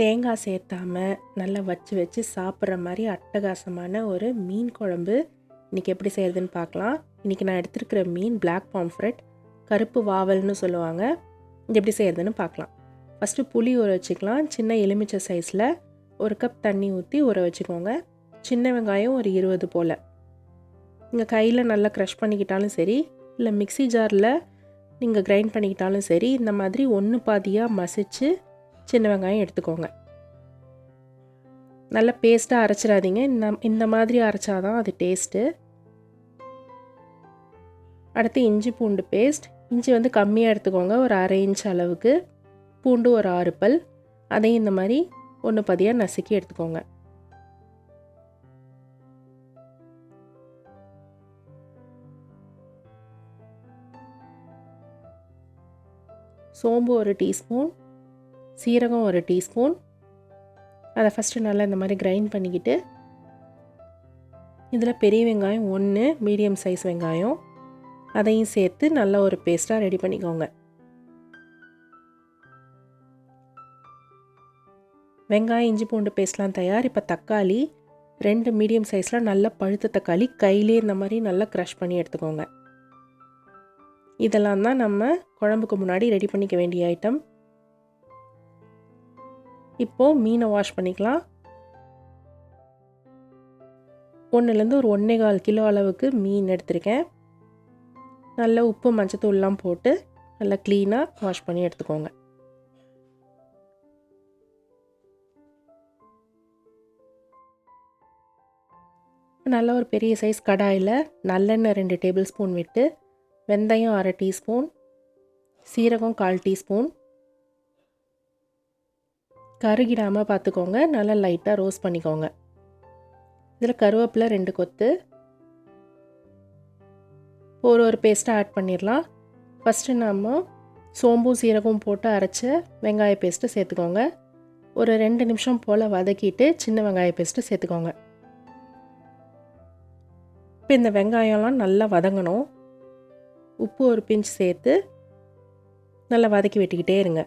தேங்காய் சேர்த்தாமல் நல்லா வச்சு வச்சு சாப்பிட்ற மாதிரி அட்டகாசமான ஒரு மீன் குழம்பு இன்றைக்கி எப்படி செய்கிறதுன்னு பார்க்கலாம். இன்றைக்கி நான் எடுத்துருக்கிற மீன் பிளாக் பாம்ஃப்ரெட், கருப்பு வாவல்னு சொல்லுவாங்க. இது எப்படி செய்கிறதுன்னு பார்க்கலாம். ஃபஸ்ட்டு புளி ஊற வச்சுக்கலாம். சின்ன எலுமிச்சை சைஸில் 1 கப் தண்ணி ஊற்றி ஊற வச்சுக்கோங்க. சின்ன வெங்காயம் ஒரு 20 போல். நீங்கள் கையில் நல்லா க்ரஷ் பண்ணிக்கிட்டாலும் சரி, இல்லை மிக்ஸி ஜாரில் நீங்கள் கிரைண்ட் பண்ணிக்கிட்டாலும் சரி, இந்த மாதிரி ஒன்று பாதியாக மசிச்சு சின்ன வெங்காயம் எடுத்துக்கோங்க. நல்லா பேஸ்ட்டாக அரைச்சிடாதீங்க. இந்த மாதிரி அரைச்சாதான் அது டேஸ்ட்டு. அடுத்து இஞ்சி பூண்டு பேஸ்ட். இஞ்சி வந்து கம்மியாக எடுத்துக்கோங்க, ஒரு 1/2 இன்ச் அளவுக்கு. பூண்டு ஒரு 6 பல். அதையும் இந்த மாதிரி ஒன்று பாதியாக நசுக்கி எடுத்துக்கோங்க. சோம்பு ஒரு டீஸ்பூன், சீரகம் ஒரு டீஸ்பூன். அதை ஃபஸ்ட்டு நல்லா இந்த மாதிரி கிரைண்ட் பண்ணிக்கிட்டு, இதில் பெரிய வெங்காயம் 1 மீடியம் சைஸ் வெங்காயம், அதையும் சேர்த்து நல்லா ஒரு பேஸ்ட்டாக ரெடி பண்ணிக்கோங்க. வெங்காயம் இஞ்சி பூண்டு பேஸ்ட்லாம் தயார். இப்போ தக்காளி 2 மீடியம் சைஸில் நல்லா பழுத்த தக்காளி கையிலே இந்த மாதிரி நல்லா க்ரஷ் பண்ணி எடுத்துக்கோங்க. இதெல்லாம் தான் நம்ம குழம்புக்கு முன்னாடி ரெடி பண்ணிக்க வேண்டிய ஐட்டம். இப்போது மீனை வாஷ் பண்ணிக்கலாம். 1லேருந்து ஒரு 1.25 கிலோ அளவுக்கு மீன் எடுத்திருக்கேன். நல்லா உப்பு மஞ்சத்தூள்லாம் போட்டு நல்லா க்ளீனாக வாஷ் பண்ணி எடுத்துக்கோங்க. நல்லா ஒரு பெரிய சைஸ் கடாயில் நல்லெண்ணெய் 2 டேபிள் ஸ்பூன் விட்டு, வெந்தயம் 1/2 டீஸ்பூன், சீரகம் 1/4 டீஸ்பூன், கருகிடாமல் பார்த்துக்கோங்க. நல்லா லைட்டாக ரோஸ்ட் பண்ணிக்கோங்க. இதில் கருவேப்பிலை 2 கொத்து, ஒரு பேஸ்ட்டாக ஆட் பண்ணிடலாம். ஃபஸ்ட்டு நம்ம சோம்பும் சீரகம் போட்டு அரைச்ச வெங்காய பேஸ்ட்டு சேர்த்துக்கோங்க. ஒரு 2 நிமிஷம் போல் வதக்கிட்டு சின்ன வெங்காய பேஸ்ட்டு சேர்த்துக்கோங்க. இப்போ இந்த வெங்காயம்லாம் நல்லா வதங்கணும். உப்பு ஒரு பிஞ்ச் சேர்த்து நல்லா வதக்கி விட்டுக்கிட்டே இருங்க.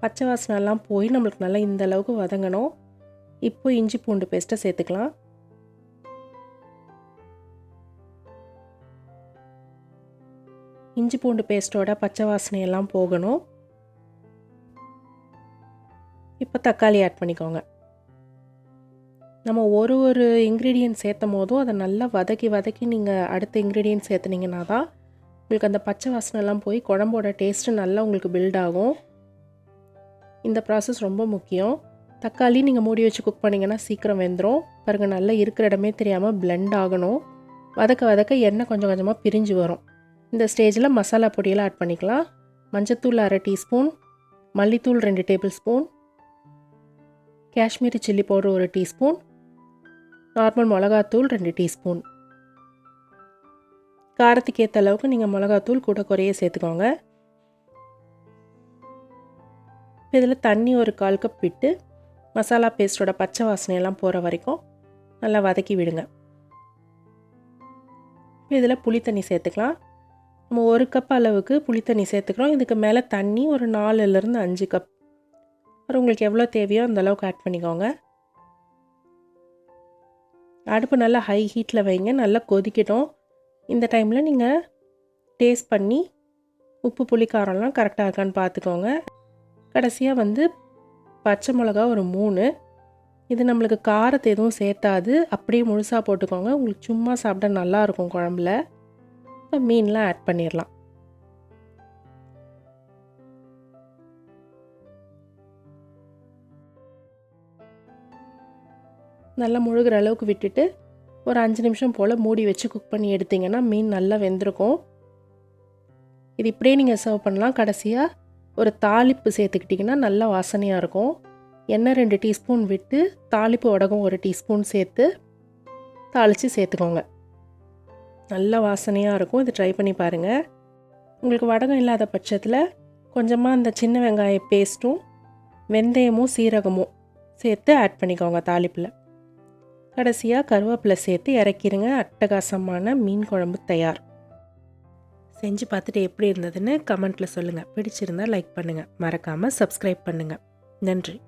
பச்சை வாசனைலாம் போய் நம்மளுக்கு நல்லா இந்த அளவுக்கு வதங்கணும். இப்போ இஞ்சி பூண்டு பேஸ்ட்டை சேர்த்துக்கலாம். இஞ்சி பூண்டு பேஸ்ட்டோட பச்சை வாசனையெல்லாம் போகணும். இப்போ தக்காளி ஆட் பண்ணிக்கோங்க. நம்ம ஒரு இன்க்ரீடியன்ட் சேர்த்தும் போதும் அதை நல்லா வதக்கி நீங்கள் அடுத்த இன்க்ரீடியன்ட் சேர்த்துனீங்கன்னா தான் உங்களுக்கு அந்த பச்சை வாசனைலாம் போய் குழம்போட டேஸ்ட்டு நல்லா உங்களுக்கு பில்ட் ஆகும். இந்த ப்ராசஸ் ரொம்ப முக்கியம். தக்காளி நீங்கள் மூடி வச்சு குக் பண்ணிங்கன்னா சீக்கிரம் வெந்துடும். பாருங்கள், நல்லா இருக்கிற இடமே தெரியாமல் பிளெண்ட் ஆகணும். வதக்க எண்ணெய் கொஞ்சம் கொஞ்சமாக பிரிஞ்சு வரும். இந்த ஸ்டேஜில் மசாலா பொடியெல்லாம் ஆட் பண்ணிக்கலாம். மஞ்சத்தூள் 1/2 டீஸ்பூன், மல்லித்தூள் 2 table spoon, Kashmiri chilli powder 1 teaspoon, normal மிளகாத்தூள் 2 டீஸ்பூன். காரத்துக்கு ஏற்ற அளவுக்கு நீங்கள் மிளகாத்தூள் கூட குறைய சேர்த்துக்கோங்க. இதில் தண்ணி ஒரு 1/4 கப் விட்டு மசாலா பேஸ்ட்டோட பச்சை வாசனையெல்லாம் போகிற வரைக்கும் நல்லா வதக்கி விடுங்க. இதில் புளி தண்ணி சேர்த்துக்கலாம். நம்ம 1 கப் அளவுக்கு புளி தண்ணி சேர்த்துக்கிறோம். இதுக்கு மேலே தண்ணி ஒரு 4லேருந்து 5 கப். அப்புறம் உங்களுக்கு எவ்வளோ தேவையோ அந்த அளவுக்கு ஆட் பண்ணிக்கோங்க. அடுப்பு நல்லா ஹை ஹீட்டில் வைங்க. நல்லா கொதிக்கட்டும். இந்த டைமில் நீங்கள் டேஸ்ட் பண்ணி உப்பு புளி காரம்லாம் கரெக்டாக இருக்கான்னு பார்த்துக்கோங்க. கடைசியாக வந்து பச்சை மிளகா ஒரு 3. இது நம்மளுக்கு காரத்தை எதுவும் சேர்த்தாது, அப்படியே முழுசாக போட்டுக்கோங்க. உங்களுக்கு சும்மா சாப்பிட நல்லாயிருக்கும் குழம்புல. இப்போ மீன்லாம் ஆட் பண்ணிடலாம். நல்லா முழுகிற அளவுக்கு விட்டுட்டு ஒரு 5 நிமிஷம் போல் மூடி வச்சு குக் பண்ணி எடுத்திங்கன்னா மீன் நல்லா வெந்திருக்கும். இது இப்படியே நீங்கள் சர்வ் பண்ணலாம். கடைசியாக ஒரு தாளிப்பு சேர்த்துக்கிட்டிங்கன்னா நல்லா வாசனையாக இருக்கும். எண்ணெய் 2 டீஸ்பூன் விட்டு தாளிப்பு வடகம் 1 டீஸ்பூன் சேர்த்து தாளித்து சேர்த்துக்கோங்க. நல்லா வாசனையாக இருக்கும். இது ட்ரை பண்ணி பாருங்கள். உங்களுக்கு வடகம் இல்லாத பட்சத்தில் கொஞ்சமாக அந்த சின்ன வெங்காய பேஸ்ட்டும் வெந்தயமும் சீரகமும் சேர்த்து ஆட் பண்ணிக்கோங்க தாளிப்பில். கடைசியாக கருவேப்பிலை சேர்த்து இறக்கிடுங்க. அட்டகாசமான மீன் குழம்பு தயார். செஞ்சு பார்த்துட்டு எப்படி இருந்ததுன்னு கமெண்ட்டில் சொல்லுங்கள். பிடிச்சிருந்தால் லைக் பண்ணுங்கள். மறக்காமல் சப்ஸ்கிரைப் பண்ணுங்கள். நன்றி.